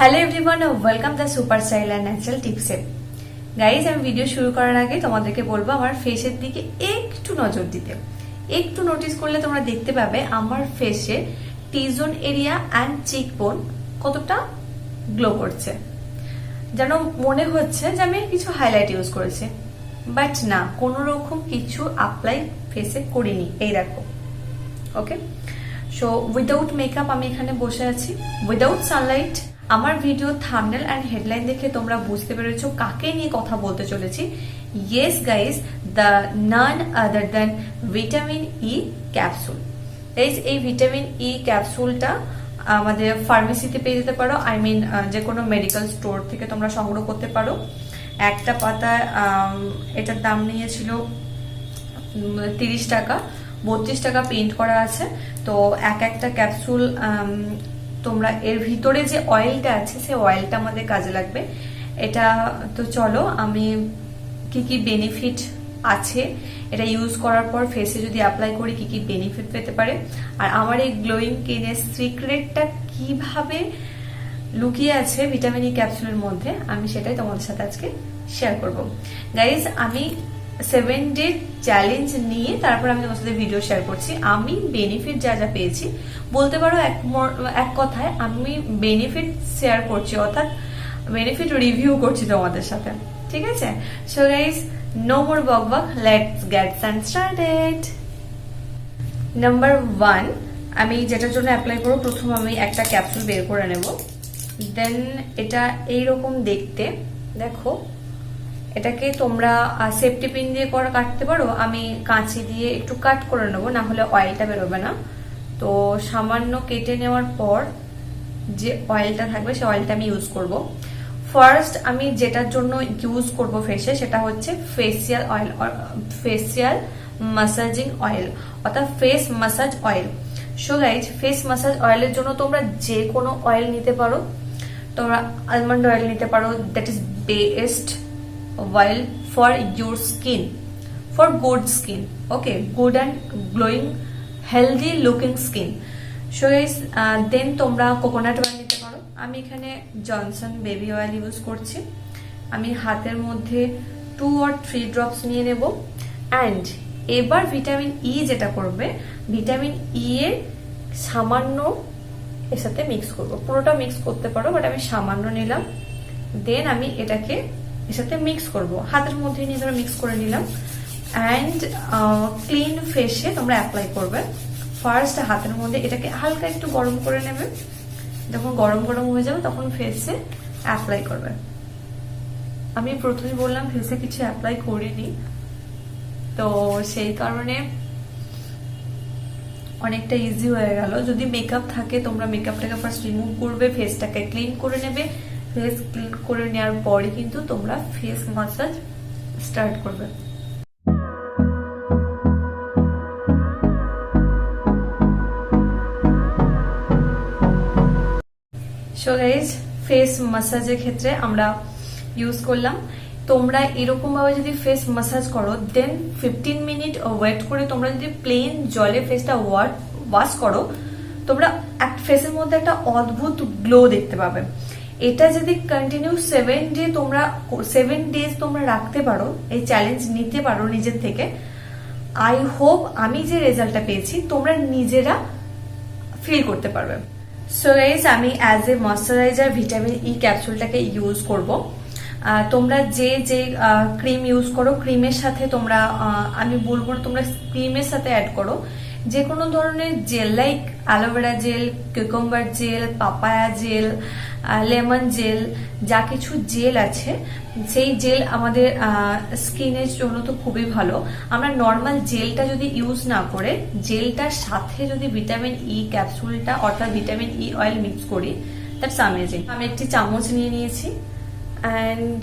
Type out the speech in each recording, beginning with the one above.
Hello everyone, welcome the super style and natural টিপসে। Guys, আমি video শুরু করার আগে তোমাদেরকে বলবো আমার ফেসের দিকে একটু নজর দিতে। একটু নোটিস করলে তোমরা দেখতে পাবে আমার ফেসে টি-জোন এরিয়া অ্যান্ড চিকবোন কতটা গ্লো করছে। যেন মনে হচ্ছে যে আমি কিছু হাইলাইট ইউজ করেছি, বাট না, কোনো রকম কিছু অ্যাপ্লাই ফেসে করিনি। এই দেখো, ওকে। সো উইদাউট মেকআপ আমি এখানে বসে আছি, উইদাউট সানলাইট। আমার ভিডিও থাম্বনেল এন্ড হেডলাইন দেখে তোমরা বুঝতে পেরেছো কাকে নিয়ে কথা বলতে চলেছি। Yes guys, the none other than vitamin E capsule. Guys, এই ভিটামিন ই ক্যাপসুলটা আমাদের ফার্মেসিতে পেয়ে যেতে পারো। আই মিন, যে কোনো মেডিকেল স্টোর থেকে তোমরা সংগ্রহ করতে পারো। একটা পাতায় এটার দাম নিয়েছিল 30 টাকা, 32 টাকা প্রিন্ট করা আছে। তো একটা ক্যাপসুল তোমরা এর ভিতরে যে অয়েলটা আছে সেই অয়েলটা আমাদের কাজে লাগবে। এটা তো চলো আমি কি কি বেনিফিট আছে এটা ইউজ করার পর ফেসে যদি অ্যাপ্লাই করি কি কি বেনিফিট পেতে পারে, আর আমার এই গ্লোয়িং স্কিনের সিক্রেটটা কিভাবে লুকিয়ে আছে ভিটামিন ই ক্যাপসুলের মধ্যে, আমি সেটাই তোমাদের সাথে আজকে শেয়ার করব। গাইজ, আমি 7 ডে চ্যালেঞ্জ নিয়ে তারপর আমি তোমার সাথে ভিডিও শেয়ার করছি। আমি বেনিফিট যা যা পেয়েছি বলতে পারো এক কথায় আমি বেনিফিট শেয়ার করছি, অর্থাৎ বেনিফিট রিভিউ করছি তোমাদের সাথে, ঠিক আছে? সো গাইজ, নো মোর বকবক, লেটস গেট স্টার্টেড। নাম্বার 1, আমি যেটার জন্য অ্যাপ্লাই করবো, প্রথম আমি একটা ক্যাপসুল বের করে নেব। দেন এটা এইরকম দেখতে, দেখো। এটাকে তোমরা সেফটি পিন দিয়ে কাটতে পারো, আমি কাঁচি দিয়ে একটু কাট করে নেবো, না হলে অয়েলটা বেরোবে না। তো সামান্য কেটে নেওয়ার পর যে অয়েলটা থাকবে সেই অয়েলটা আমি ইউজ করব। ফার্স্ট আমি যেটার জন্য ইউজ করব ফেসে, সেটা হচ্ছে facial oil, facial massaging oil, অর্থাৎ face massage oil. So guys, face massage অয়েলের জন্য তোমরা যে কোনো অয়েল নিতে পারো। তোমরা আলমন্ড অয়েল নিতে পারো, that is best oil for your skin, for good skin, okay, good and glowing healthy looking skin. So guys, then তোমরা কোকোনাট অয়েল নিতে পারো। আমি এখানে জনসন বেবি অয়েল ইউজ করছি। আমি হাতের মধ্যে 2 or 3 ড্রপস নিয়ে নেব। অ্যান্ড এবার ভিটামিন ই যেটা করবে, ভিটামিন ই এর সামান্য এর সাথে মিক্স করব। পুরোটা মিক্স করতে পারো, বাট আমি সামান্য নিলাম। দেন আমি এটাকে এর সাথে মিক্স করব, হাতের মধ্যে নিয়ে ধরো মিক্স করে নিলাম। অ্যান্ড ক্লিন ফেসে তোমরা অ্যাপ্লাই করবে। ফার্স্ট হাতের মধ্যে এটাকে হালকা একটু গরম করে নেবে। যখন গরম গরম হয়ে যাবে তখন ফেসে অ্যাপ্লাই করবে। আমি প্রথমে বললাম ফেসে কিছু অ্যাপ্লাই করিনি, তো সেই কারণে অনেকটা ইজি হয়ে গেল। যদি মেকআপ থাকে তোমরা মেকআপটাকে ফার্স্ট রিমুভ করবে, ফেসটাকে ক্লিন করে নেবে। ফেস ক্লিন করে নেওয়ার পরে কিন্তু তোমরা ফেস ম্যাসাজ স্টার্ট করবে। সো গাইজ, ফেস ম্যাসাজের ক্ষেত্রে আমরা ইউজ করলাম। তোমরা এরকম ভাবে যদি ফেস ম্যাসাজ করো, দেন 15 মিনিট ওয়েট করে তোমরা যদি প্লেন জলে ফেসটা ওয়াশ করো, তোমরা ফেসের মধ্যে একটা অদ্ভুত গ্লো দেখতে পাবে। এটা যদি কন্টিনিউ 7 ডেজ তোমরা রাখতে পারো, এই চ্যালেঞ্জ নিতে পারো নিজের থেকে, আই হোপ আমি যে রেজাল্টটা পেয়েছি তোমরা নিজেরা ফিল করতে পারবে। সো গাইস, আমি as a moisturizer vitamin E ক্যাপসুলটাকে ইউজ করব। তোমরা যে ক্রিম ইউজ করো, ক্রিমের সাথে তোমরা, আমি বলবো তোমরা ক্রিমের সাথে অ্যাড করো যে কোনো ধরনের gel, like aloe vera gel, cucumber gel, papaya gel, lemon gel, যা কিছু জেল আছে সেই জেল আমাদের স্কিনের জন্য তো খুবই ভালো। আমরা নর্মাল জেলটা যদি ইউজ না করে জেলটার সাথে যদি ভিটামিন ই ক্যাপসুলটা অর্থাৎ ভিটামিন ই অয়েল মিক্স করি, দ্যাটস অ্যামেজিং। আমি একটি চামচ নিয়ে নিয়েছি অ্যান্ড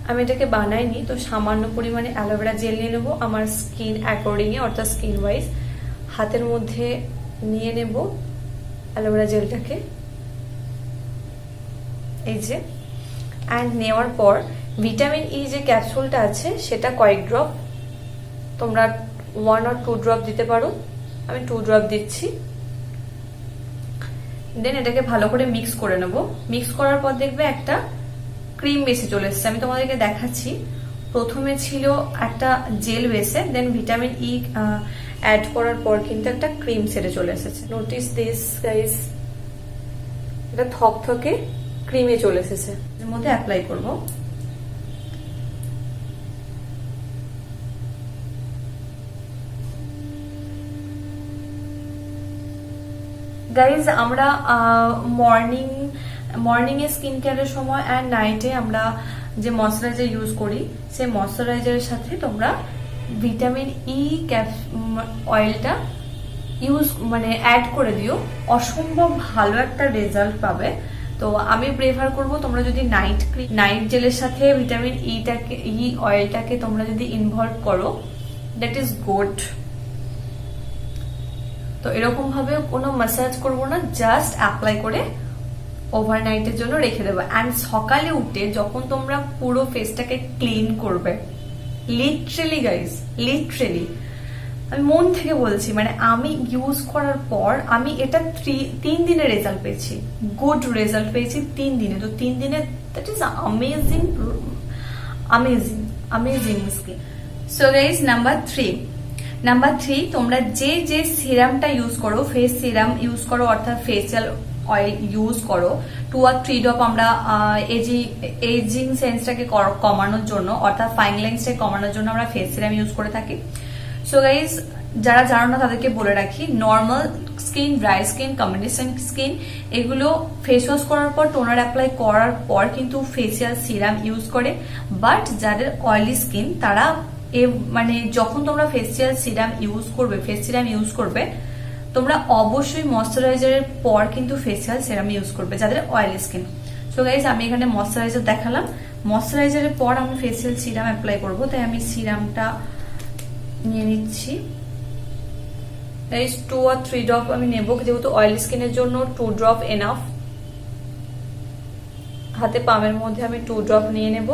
আমি এটাকে বানাইনি, তো সামান্য পরিমাণে অ্যালোভেরা জেল নিয়ে নেবো আমার স্কিন অ্যাকর্ডিংয়ে, অর্থাৎ স্কিন ওয়াইজ। হাতের মধ্যে নিয়ে নেব অ্যালোভেরা জেলটাকে, এই যে। অ্যান্ড নেওয়ার পর ভিটামিন ই যে ক্যাপসুলটা আছে সেটা কয়েক ড্রপ, তোমরা 1 or 2 ড্রপ দিতে পারো। আমি 2 ড্রপ দিচ্ছি। দেন এটাকে ভালো করে মিক্স করে নেব। মিক্স করার পর দেখবে একটা ক্রিম বেসে চলে এসেছে। আমি তোমাদেরকে দেখাচ্ছি। প্রথমে ছিল একটা জেল বেসে, দেন ভিটামিন ই অ্যাড করার পর কিন্তু একটা ক্রিম সেটে চলে এসেছে। নোটিস দিস গাইস, এটা থকথকে ক্রিমে চলে এসেছে। এর মধ্যে অ্যাপ্লাই করব। গাইজ আমরা মর্নিং এ স্কিন কেয়ারের সময় অ্যান্ড নাইটে আমরা যে ময়শ্চারাইজার ইউজ করি, সেই ময়শ্চারাইজারের সাথে তোমরা ভিটামিন ই অয়েলটা অ্যাড করে দিও, অসম্ভব ভালো একটা রেজাল্ট পাবে। তো আমি প্রেফার করব তোমরা যদি নাইট জেলের সাথে ভিটামিন ই অয়েলটাকে তোমরা যদি ইনভলভ করো, দ্যাট ইজ গুড। তো এরকম ভাবে কোনো ম্যাসাজ করবো না, জাস্ট অ্যাপ্লাই করে ওভারনাইটের জন্য রেখে দেবো। অ্যান্ড সকালে উঠে যখন তোমরা পুরো ফেসটাকে ক্লিন করবে, লিটারেলি গাইস, লিটারেলি আমি মন থেকে বলছি, আমি ইউজ করার পর আমি এটা 3 দিনের রেজাল্ট পেয়েছি, গুড রেজাল্ট পেয়েছি 3 দিনে। তো 3 দিনে that is amazing, amazing, amazing skin. So guys, number 3, তোমরা যে সিরামটা ইউজ করো, ফেস সিরাম ইউজ করো অর্থাৎ ফেসিয়াল অয়েল ইউজ করো, 2 or 3 ড্রপ আমরা এজিং সেন্সটাকে কমানোর জন্য অর্থাৎ ফাইন লাইন্সটাকে কমানোর জন্য আমরা ফেস সিরাম ইউজ করে থাকি। সো গাইজ, যারা জানো না তাদেরকে বলে রাখি, normal skin, dry skin, combination skin, এগুলো ফেস ওয়াশ করার পর, টোনার অ্যাপ্লাই করার পর কিন্তু ফেসিয়াল সিরাম ইউজ করে। বাট যাদের অয়েলি স্কিন তারা যখন তোমরা ফেসিয়াল সিরাম ইউজ করবে তোমরা অবশ্যই ময়শ্চারাইজারের পর কিন্তু ফেসিয়াল সিরাম ইউজ করবে যাদের অয়েলি স্কিন। সো গাইজ, আমি এখানে ময়শ্চারাইজার দেখালাম, ময়শ্চারাইজারের পর আমি ফেসিয়াল সিরাম অ্যাপ্লাই করবো। তাই আমি সিরামটা নিয়ে নিচ্ছি। 2 or 3 ড্রপ আমি নেব, যেহেতু অয়েলি স্কিনের জন্য 2 ড্রপ এনাফ। হাতে পামের মধ্যে আমি 2 ড্রপ নিয়ে নেব।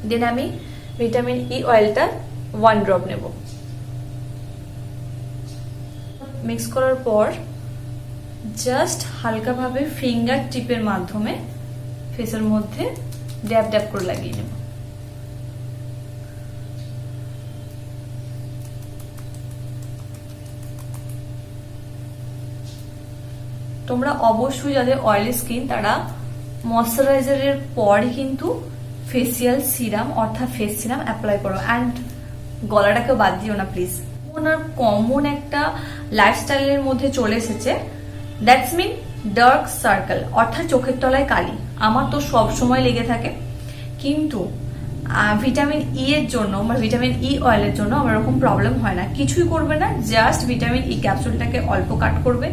দেন আমি ভিটামিন ই অয়েলটা 1 ড্রপ নেব। মিক্স করার পর জাস্ট হালকাভাবে ফিঙ্গার টিপের মাধ্যমে ফেসের মধ্যে ড্যাব ড্যাব করে লাগিয়ে নেব। তোমরা অবশ্যই যাদের অয়েলি স্কিন তারা ময়শ্চারাইজারের পরই কিন্তু ফেসিয়াল সিরাম অর্থাৎ ফেস সিরাম অ্যাপ্লাই করো। অ্যান্ড গলাটাকে বাদ দিও না প্লিজ। ওনার কমন একটা লাইফস্টাইলের মধ্যে চলে এসেছে, দ্যাটস মিন ডার্ক সার্কেল অর্থাৎ চোখের তলায় কালি। আমার তো সব সময় লেগে থাকে, কিন্তু ভিটামিন ই এর জন্য বা ভিটামিন ই অয়েলের জন্য আমার এরকম প্রবলেম হয় না। কিছুই করবে না, জাস্ট ভিটামিন ই ক্যাপসুলটাকে অল্প কাট করবে।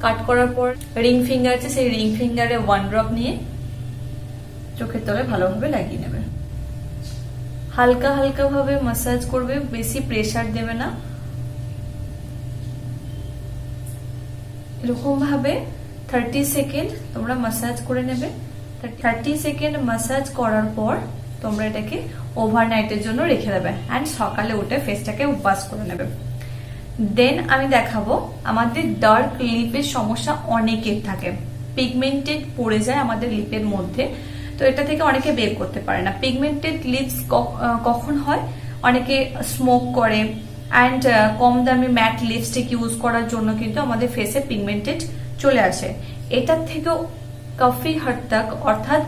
কাট করার পর রিং ফিঙ্গার আছে, সেই রিং ফিঙ্গারে 1 ড্রপ নিয়ে চোখের তলায় ভালোভাবে লাগিয়ে নেবে। হালকা হালকা ভাবে ম্যাসাজ করবে, বেশি প্রেসার দেবে না। এরকম ভাবে 30 সেকেন্ড তোমরা ম্যাসাজ করে নেবে। 30 সেকেন্ড ম্যাসাজ করার পর তোমরা এটাকে ওভারনাইটের জন্য রেখে দেবে অ্যান্ড সকালে উঠে ফেসটাকে ওয়াশ করে নেবে। দেন আমি দেখাবো, আমাদের ডার্ক লিপের সমস্যা অনেকের থাকে, পিগমেন্টেড পড়ে যায় আমাদের লিপের মধ্যে। তো এটা থেকে অনেকে বের করতে পারে না। পিগমেন্টেড লিপস কখন হয়? অনেকে স্মোক করে অ্যান্ড কম দামি ম্যাট লিপস্টিক ইউজ করার জন্য কিন্তু আমাদের ফেসে পিগমেন্টেড চলে আসে। এটার থেকেও কাফি হদ তক অর্থাৎ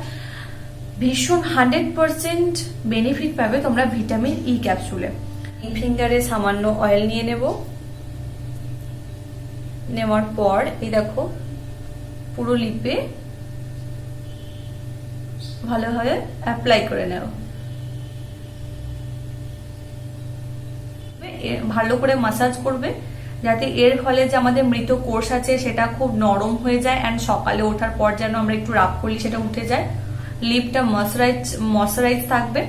ভীষণ 100% বেনিফিট পাবে তোমরা ভিটামিন ই ক্যাপসুলে। ফিঙ্গারে সামান্য অয়েল নিয়ে নেব। নেওয়ার পর এই দেখো পুরো লিপে ভালোভাবে অ্যাপ্লাই করে নেও। ভালো করে ম্যাসাজ করবে যাতে এর ফলে যে আমাদের মৃত কোষ আছে সেটা খুব নরম হয়ে যায় অ্যান্ড সকালে ওঠার পর যেন আমরা একটু রাব করলে সেটা উঠে যায়। লিপটা ময়শ্চারাইজ থাকবে।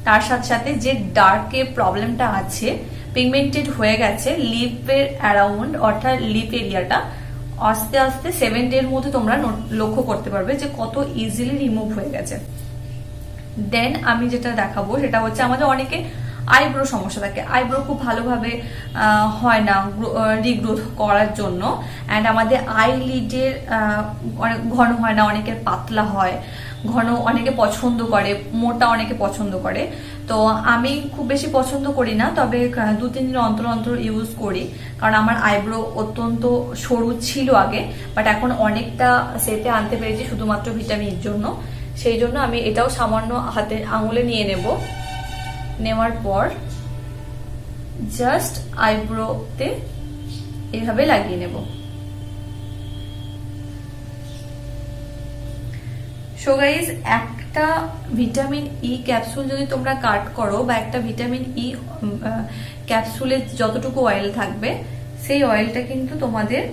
তার সাথে সাথে যে ডার্কে প্রবলেমটা আছে, পিগমেন্টেড হয়ে গেছে লিপের অ্যারাউন্ড অর্থাৎ লিপ এরিয়াটা, আস্তে আস্তে 7 ডে এর মধ্যে তোমরা লক্ষ্য করতে পারবে যে কত ইজিলি রিমুভ হয়ে গেছে। দেন আমি যেটা দেখাবো সেটা হচ্ছে আমাদের অনেকে আইব্রো সমস্যা থাকে, আইব্রো খুব ভালোভাবে হয় না রিগ্রোথ করার জন্য, অ্যান্ড আমাদের আইলিডের অনেক ঘন হয় না, অনেকের পাতলা হয়, ঘন অনেকে পছন্দ করে, মোটা অনেকে পছন্দ করে। তো আমি খুব বেশি পছন্দ করি না, তবে 2-3 দিন অন্তর অন্তর ইউজ করি, কারণ আমার আইব্রো অত্যন্ত সরু ছিল আগে, বাট এখন অনেকটা সেটে আনতে পেরেছি শুধুমাত্র ভিটামিনের জন্য। সেই জন্য আমি এটাও সামান্য হাতে আঙুলে নিয়ে নেব, নেওয়ার পর জাস্ট আইব্রোতে এভাবে লাগিয়ে নেব। সো গাইজ, একটা ভিটামিন ই ক্যাপসুল যদি তোমরা কাট করো, বা একটা ভিটামিন ই ক্যাপসুলে যতটুকু অয়েল থাকবে, সেই অয়েলটা কিন্তু তোমাদের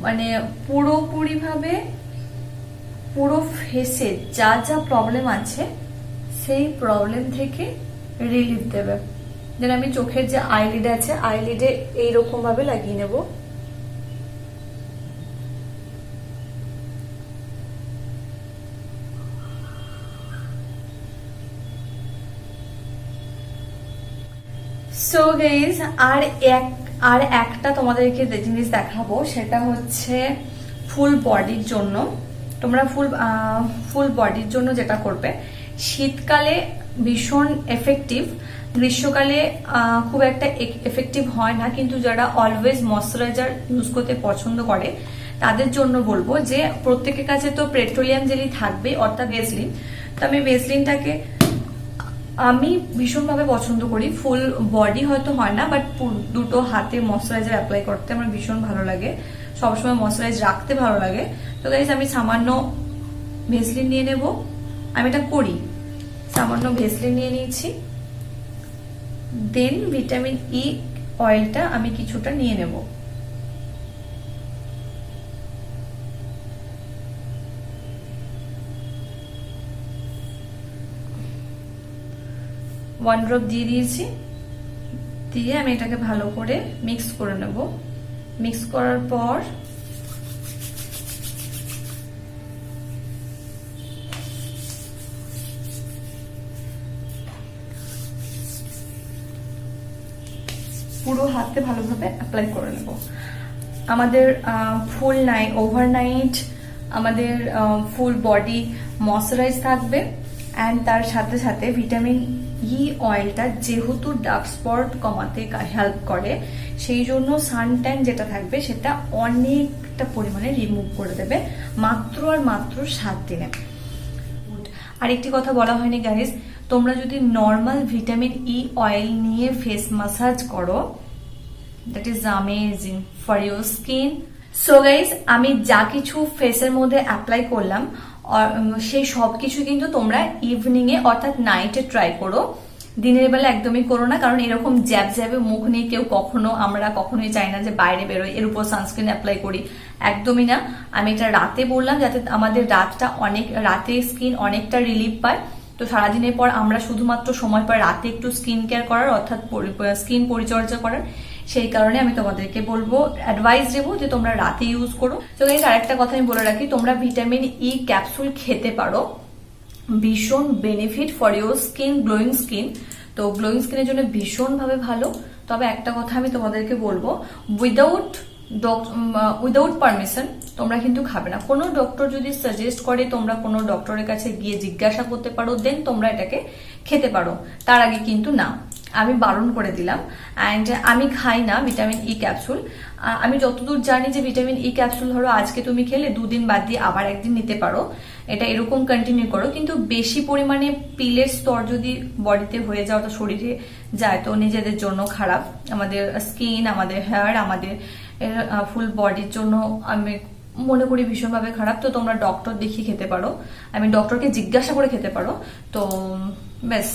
মানে পুরোপুরিভাবে পুরো ফেসে যা যা প্রবলেম আছে সেই প্রবলেম থেকে রিলিফ দেবে। যেন আমি চোখের যে আইলিড আছে, আইলিডে এইরকম ভাবে লাগিয়ে নেব। সো গাইজ, আর একটা তোমাদেরকে জিনিস দেখাবো, সেটা হচ্ছে ফুল বডির জন্য। তোমরা ফুল বডির জন্য যেটা করবে, শীতকালে ভীষণ এফেক্টিভ, গ্রীষ্মকালে খুব একটা এফেক্টিভ হয় না, কিন্তু যারা অলওয়েজ ময়শ্চারাইজার ইউজ করতে পছন্দ করে তাদের জন্য বলবো যে প্রত্যেকের কাছে তো পেট্রোলিয়াম জেলি থাকবে, অর্থাৎ ভেসলিন। তো আমি ভেসলিনটাকে আমি ভীষণভাবে পছন্দ করি। ফুল বডি হয়তো হয় না, বাট দুটো হাতে ময়শ্চারাইজার অ্যাপ্লাই করতে আমার ভীষণ ভালো লাগে, সবসময় ময়শ্চারাইজ রাখতে ভালো লাগে। তো গাইজ, আমি সামান্য ভেসলিন নিয়ে নেব, আমি এটা করি, সামান্য ভেসলিন নিয়ে নিয়েছি, দেন ভিটামিন ই অয়েলটা আমি কিছুটা নিয়ে নেব। ওয়ান ড্রপ দিয়ে দিয়েছি, দিয়ে আমি এটাকে ভালো করে মিক্স করে নেব। মিক্স করার পর পুরো হাতে ভালোভাবে অ্যাপ্লাই করে নেব। আমাদের ফুল নাইট ওভারনাইট আমাদের ফুল বডি ময়শ্চারাইজ থাকবে, অ্যান্ড তার সাথে সাথে ভিটামিন ই অয়েলটা যেহেতু ডার্ক স্পট কমাতে হেল্প করে, সেই জন্য সানট্যান যেটা থাকবে সেটা অনেকটা পরিমাণে রিমুভ করে দেবে মাত্র আর মাত্র 7 দিনে। আর একটি কথা বলা হয়নি গাইজ, তোমরা যদি নর্মাল ভিটামিন ই অয়েল নিয়ে ফেস ম্যাসাজ করো, that is amazing for your skin. So guys, আমি যা কিছু ফেসের মধ্যে অ্যাপ্লাই করলাম সেই সব কিছু কিন্তু তোমরা ইভিনিং এ অর্থাৎ নাইটে ট্রাই করো, দিনের বেলা একদমই করো না, কারণ এরকম জ্যাবে মুখ নিয়ে কেউ আমরা কখনোই চাই না যে বাইরে বেরোই, এর উপর সানস্ক্রিন অ্যাপ্লাই করি, একদমই না। আমি এটা রাতে বললাম যাতে আমাদের রাতে স্কিন অনেকটা রিলিফ পায়। তো সারাদিনের পর আমরা শুধুমাত্র সময় পাই রাতে একটু স্কিন কেয়ার করার, অর্থাৎ স্কিন পরিচর্যা করার, সেই কারণে আমি তোমাদেরকে বলবো, অ্যাডভাইস দেবো যে তোমরা রাতে ইউজ করো। তো গাইস, আরেকটা কথা আমি বলে রাখি, তোমরা ভিটামিন ই ক্যাপসুল খেতে পারো, ভীষণ benefit for your skin, glowing skin. তো গ্লোয়িং স্কিনের জন্য ভীষণ ভাবে ভালো। তবে একটা কথা আমি তোমাদেরকে বলবো, উইদাউট পারমিশন তোমরা কিন্তু খাবে না। কোনো ডক্টর যদি সাজেস্ট করে, তোমরা কোনো ডক্টরের কাছে গিয়ে জিজ্ঞাসা করতে পারো, দেন তোমরা এটাকে খেতে পারো, তার আগে কিন্তু না। আমি বারণ করে দিলাম। অ্যান্ড আমি খাই না ভিটামিন ই ক্যাপসুল। আমি যতদূর জানি যে ভিটামিন ই ক্যাপসুল ধরো আজকে তুমি খেলে 2 দিন বাদ দিয়ে আবার একদিন নিতে পারো, এটা এরকম কন্টিনিউ করো। কিন্তু বেশি পরিমাণে পিলের স্তর যদি বডিতে হয়ে যাও, তো শরীরে যায়, তো নিজেদের জন্য খারাপ, আমাদের স্কিন, আমাদের হেয়ার, আমাদের ফুল বডির জন্য আমি মনে করি ভীষণভাবে খারাপ। তো তোমরা ডক্টর দেখিয়ে খেতে পারো, ডক্টরকে জিজ্ঞাসা করে খেতে পারো। তো ব্যাস।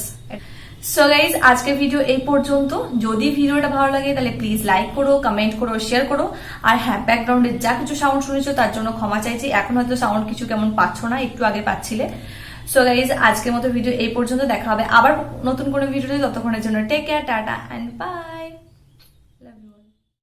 সো গাইজ, আজকের ভিডিও এই পর্যন্ত। যদি ভিডিওটা ভালো লাগে তাহলে প্লিজ লাইক করো, কমেন্ট করো, শেয়ার করো। আর হ্যাঁ, ব্যাকগ্রাউন্ডে যা কিছু সাউন্ড শুনেছো তার জন্য ক্ষমা চাইছি। এখন হয়তো সাউন্ড কিছু কেমন পাচ্ছ না, একটু আগে পাচ্ছিলে। সো গাইজ, আজকের মতো ভিডিও এই পর্যন্ত। দেখা হবে আবার নতুন কোনো ভিডিওতে। ততক্ষণের জন্য take care, tata and by.